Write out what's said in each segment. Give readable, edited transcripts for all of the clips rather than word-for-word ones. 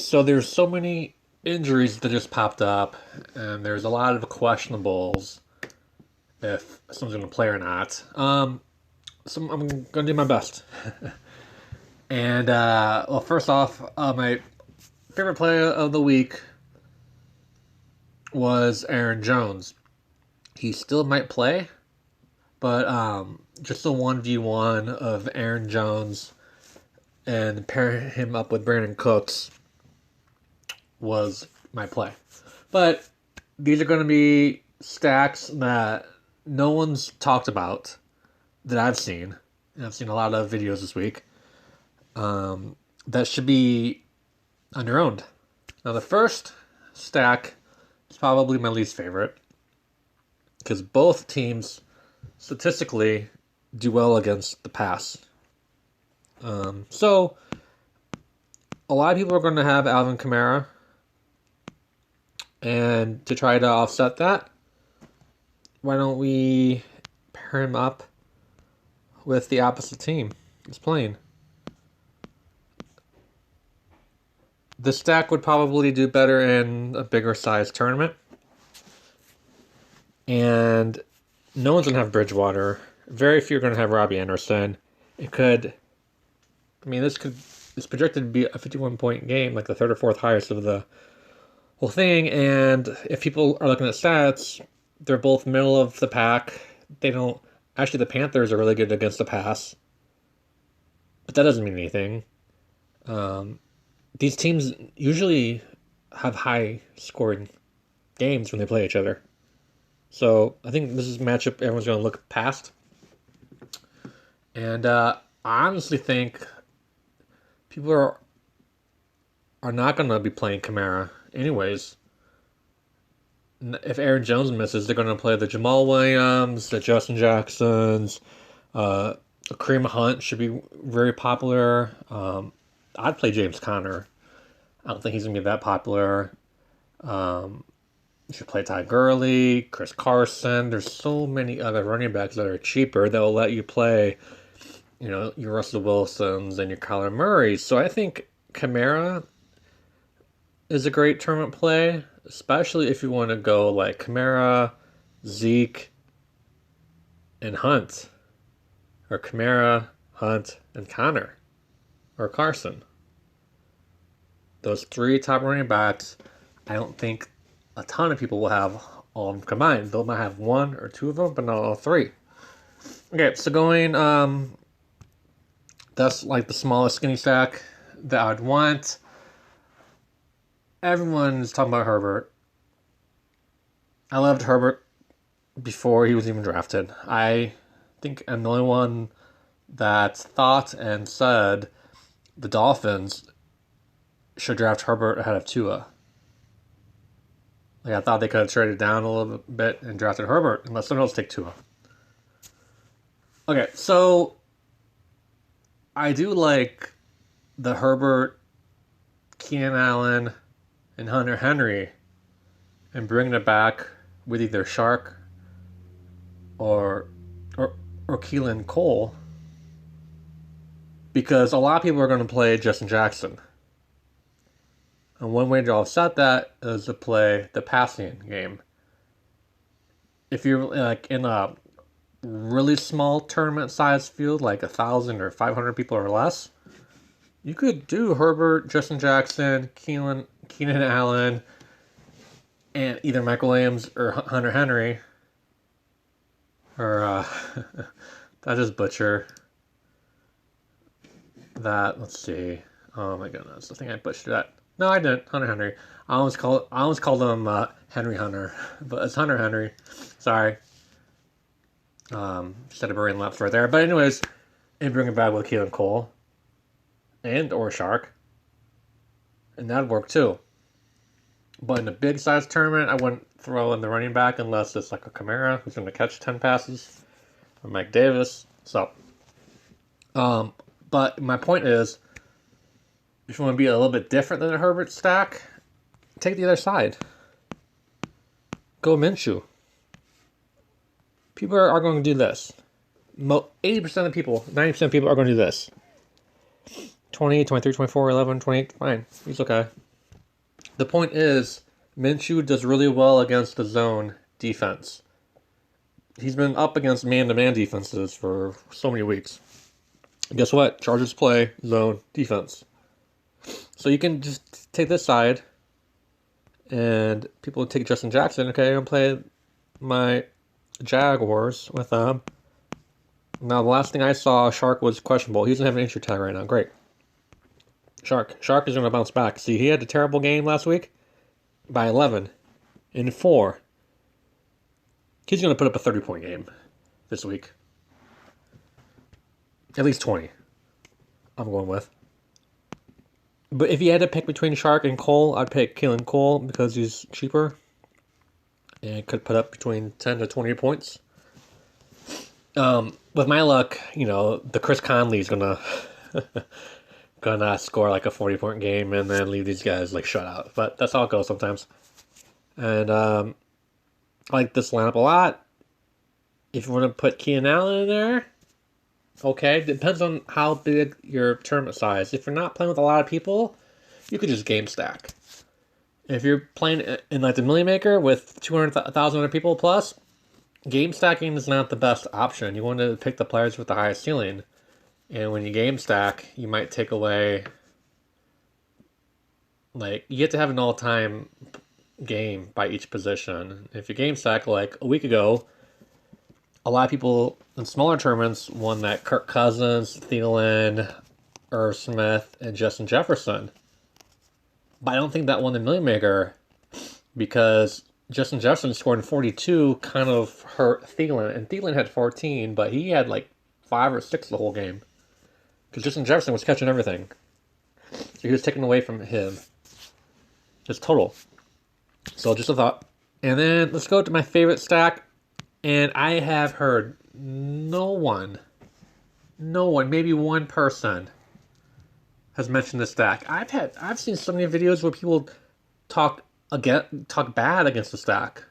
So there's so many injuries that just popped up, and there's a lot of questionables if someone's going to play or not. So I'm going to do my best. And well, first off, my favorite player of the week was Aaron Jones. He still might play, but just a 1v1 of Aaron Jones and pair him up with Brandon Cooks was my play. But these are going to be stacks that no one's talked about that I've seen. And I've seen a lot of videos this week that should be underowned. Now, the first stack is probably my least favorite because both teams statistically do well against the pass. So, a lot of people are going to have Alvin Kamara. And to try to offset that, why don't we pair him up with the opposite team that's playing? This stack would probably do better in a bigger size tournament. And no one's going to have Bridgewater. Very few are going to have Robbie Anderson. This projected to be a 51-point game, like the third or fourth highest of the whole thing. And if people are looking at stats, they're both middle of the pack. The Panthers are really good against the pass, but that doesn't mean anything. These teams usually have high scoring games when they play each other. So I think this is a matchup everyone's going to look past. And I honestly think people are not going to be playing Kamara anyways. If Aaron Jones misses, they're going to play the Jamal Williams, the Justin Jacksons. Kareem Hunt should be very popular. I'd play James Conner. I don't think he's going to be that popular. You should play Ty Gurley, Chris Carson. There's so many other running backs that are cheaper that will let you play, your Russell Wilsons and your Kyler Murrays. So I think Kamara is a great tournament play, especially if you want to go like Kamara, Zeke, and Hunt. Or Kamara, Hunt, and Connor. Or Carson. Those three top running backs, I don't think a ton of people will have all of them combined. They might have one or two of them, but not all three. Okay, so going, that's like the smallest skinny stack that I'd want. Everyone's talking about Herbert. I loved Herbert before he was even drafted. I think I'm the only one that thought and said the Dolphins should draft Herbert ahead of Tua. I thought they could have traded down a little bit and drafted Herbert and let someone else take Tua. Okay, so I do like the Herbert, Keenan Allen, and Hunter Henry and bringing it back with either Shark or Keelan Cole, because a lot of people are going to play Justin Jackson. And one way to offset that is to play the passing game. If you're like in a really small tournament size field, like 1,000 or 500 people or less, you could do Herbert, Justin Jackson, Keenan Allen, and either Michael Williams or Hunter Henry. Or, that just butcher that. Let's see. Oh my goodness. I think I butchered that. No, I didn't. Hunter Henry. I almost called him Henry Hunter, but it's Hunter Henry. Sorry. Instead of brain lapse right there. But anyways, and bring it back with Keelan Cole and or Shark, and that'd work too. But in a big size tournament, I wouldn't throw in the running back unless it's like a Kamara who's going to catch 10 passes, or Mike Davis. So, but my point is, if you want to be a little bit different than a Herbert stack, take the other side. Go Minshew. People are going to do this. 80% of people, 90% of people are going to do this. 20, 23, 24, 11, 28, fine. He's okay. The point is, Minshew does really well against the zone defense. He's been up against man-to-man defenses for so many weeks. Guess what? Chargers play zone defense. So you can just take this side, and people take Justin Jackson. Okay, I'm playing my Jaguars with them. Now, the last thing I saw, Shark was questionable. He doesn't have an injury tag right now. Great. Shark is going to bounce back. See, he had a terrible game last week by 11 in 4. He's going to put up a 30-point game this week. At least 20, I'm going with. But if you had to pick between Shark and Cole, I'd pick Keelan Cole because he's cheaper and could put up between 10 to 20 points. With my luck, the Chris Conley's gonna score like a 40-point game and then leave these guys like shut out. But that's how it goes sometimes. And I like this lineup a lot. If you want to put Keenan Allen in there, okay. Depends on how big your tournament size. If you're not playing with a lot of people, you could just game stack. If you're playing in like the Million Maker with 200,000 other people plus, game stacking is not the best option. You want to pick the players with the highest ceiling. And when you game stack, you might take away, like, you get to have an all-time game by each position. If you game stack, like a week ago, a lot of people in smaller tournaments won that Kirk Cousins, Thielen, Irv Smith, and Justin Jefferson. But I don't think that won the Million Maker because Justin Jefferson scored in 42 kind of hurt Thielen. And Thielen had 14, but he had like 5 or 6 the whole game. Because Justin Jefferson was catching everything. So he was taken away from him. Just total. So just a thought. And then let's go to my favorite stack. And I have heard no one, maybe one person has mentioned this stack. I've seen so many videos where people talk bad against the stack.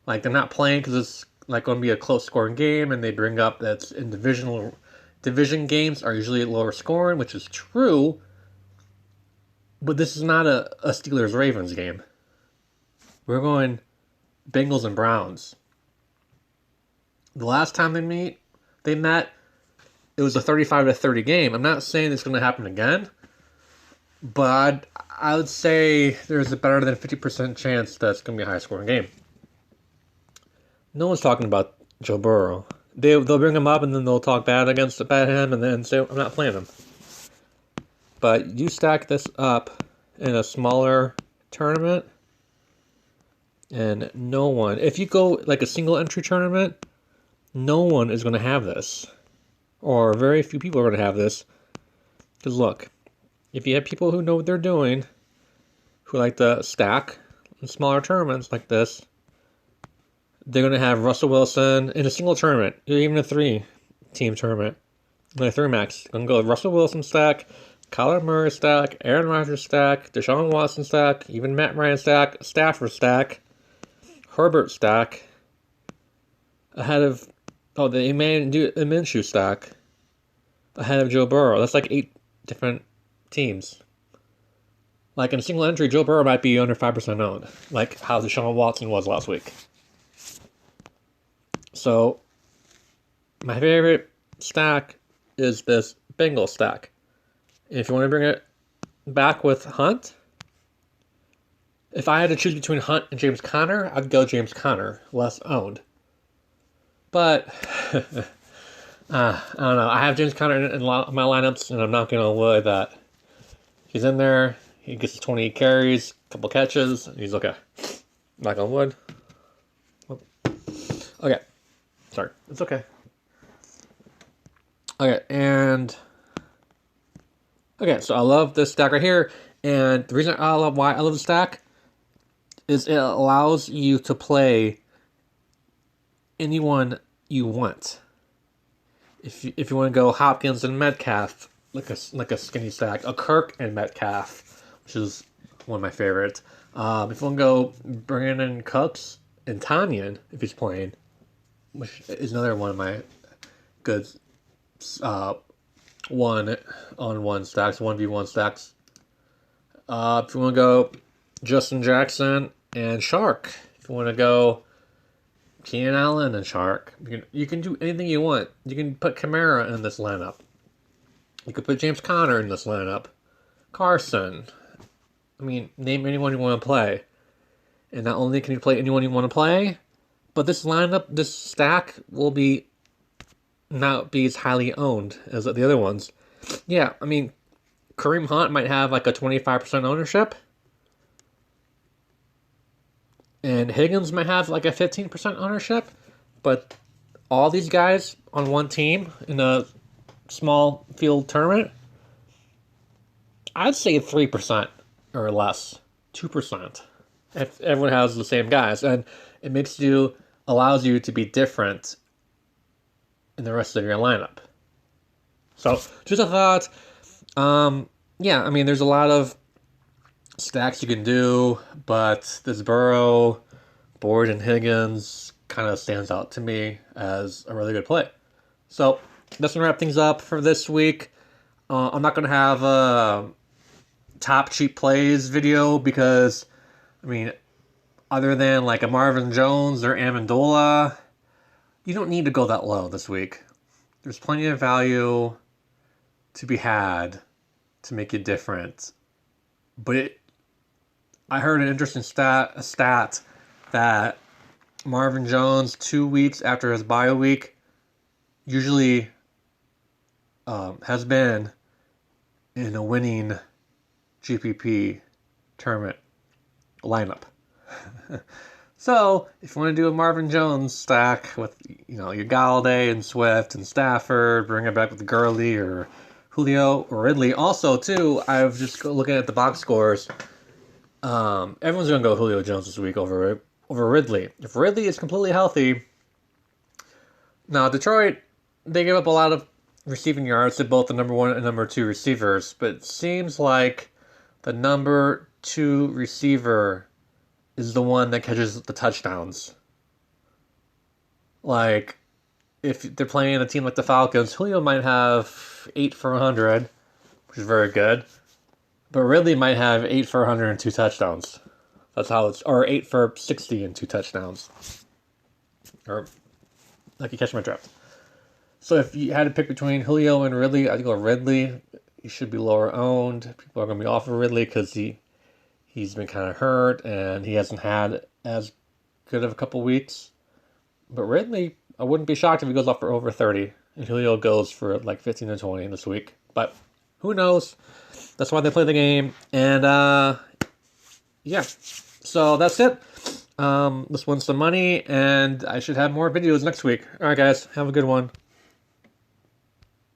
Like they're not playing because it's like going to be a close scoring game, and they bring up that's in division games are usually lower scoring, which is true. But this is not a Steelers-Ravens game. We're going Bengals and Browns. The last time they met, it was a 35-30 game. I'm not saying it's going to happen again, but I would say there's a better than 50% chance that's going to be a high-scoring game. No one's talking about Joe Burrow. They'll bring him up and then they'll talk bad about him and then say, I'm not playing him. But you stack this up in a smaller tournament, and no one, if you go like a single entry tournament, no one is going to have this. Or very few people are going to have this. Because look, if you have people who know what they're doing, who like to stack in smaller tournaments like this, they're going to have Russell Wilson in a single tournament, or even a 3-team tournament. Like 3 max. I'm going to go Russell Wilson stack, Kyler Murray stack, Aaron Rodgers stack, Deshaun Watson stack, even Matt Ryan stack, Stafford stack, Herbert stack, ahead of they may do a Minshew stack ahead of Joe Burrow. That's like 8 different teams. Like in a single entry, Joe Burrow might be under 5% owned, like how Deshaun Watson was last week. So, my favorite stack is this Bengals stack. If you want to bring it back with Hunt, if I had to choose between Hunt and James Conner, I'd go James Conner, less owned. But, I don't know. I have James Conner in a lot of my lineups, and I'm not going to lie that he's in there. He gets 20 carries, a couple catches, and he's okay. Knock on wood. Okay. Sorry. It's okay. Okay, so I love this stack right here, and the reason why I love the stack is it allows you to play anyone you want. If you want to go Hopkins and Metcalf, like a skinny stack, a Kirk and Metcalf, which is one of my favorites. If you want to go Brandon Cooks and Tanyan, if he's playing, which is another one of my good 1-on-1 stacks, 1v1 stacks. If you want to go Justin Jackson and Shark. If you want to go Keenan Allen and Shark, you can do anything you want. You can put Kamara in this lineup. You could put James Conner in this lineup. Carson. I mean, name anyone you want to play. And not only can you play anyone you want to play, but this lineup, this stack will be not be as highly owned as the other ones. Yeah, I mean, Kareem Hunt might have like a 25% ownership. And Higgins might have like a 15% ownership. But all these guys on one team in a small field tournament, I'd say 3% or less. 2%. If everyone has the same guys. And it allows you to be different in the rest of your lineup. So, just a thought. Yeah, I mean, there's a lot of stacks you can do, but this Burrow, Boyd, and Higgins kind of stands out to me as a really good play. So, that's going to wrap things up for this week. I'm not going to have a top cheap plays video because, I mean, other than like a Marvin Jones or Amendola, you don't need to go that low this week. There's plenty of value to be had to make it different. But I heard an interesting stat that Marvin Jones, 2 weeks after his bye week, usually has been in a winning GPP tournament lineup. So, if you want to do a Marvin Jones stack with, your Galladay and Swift and Stafford, bring it back with Gurley or Julio or Ridley. Also, too, I've just looking at the box scores. Everyone's going to go Julio Jones this week over Ridley. If Ridley is completely healthy, now Detroit, they give up a lot of receiving yards to both the number 1 and number 2 receivers, but it seems like the number 2 receiver is the one that catches the touchdowns. Like, if they're playing a team like the Falcons, Julio might have 8 for 100, which is very good. But Ridley might have 8 for 100 and 2 touchdowns. That's how it's... Or 8 for 60 and 2 touchdowns. Or, like you catch my drift. So if you had to pick between Julio and Ridley, I'd go Ridley. He should be lower owned. People are going to be off of Ridley because he's been kind of hurt and he hasn't had as good of a couple weeks. But Ridley, I wouldn't be shocked if he goes off for over 30. And Julio goes for like 15 to 20 this week. But who knows? That's why they play the game. And, yeah. So that's it. Let's win some money. And I should have more videos next week. All right, guys. Have a good one.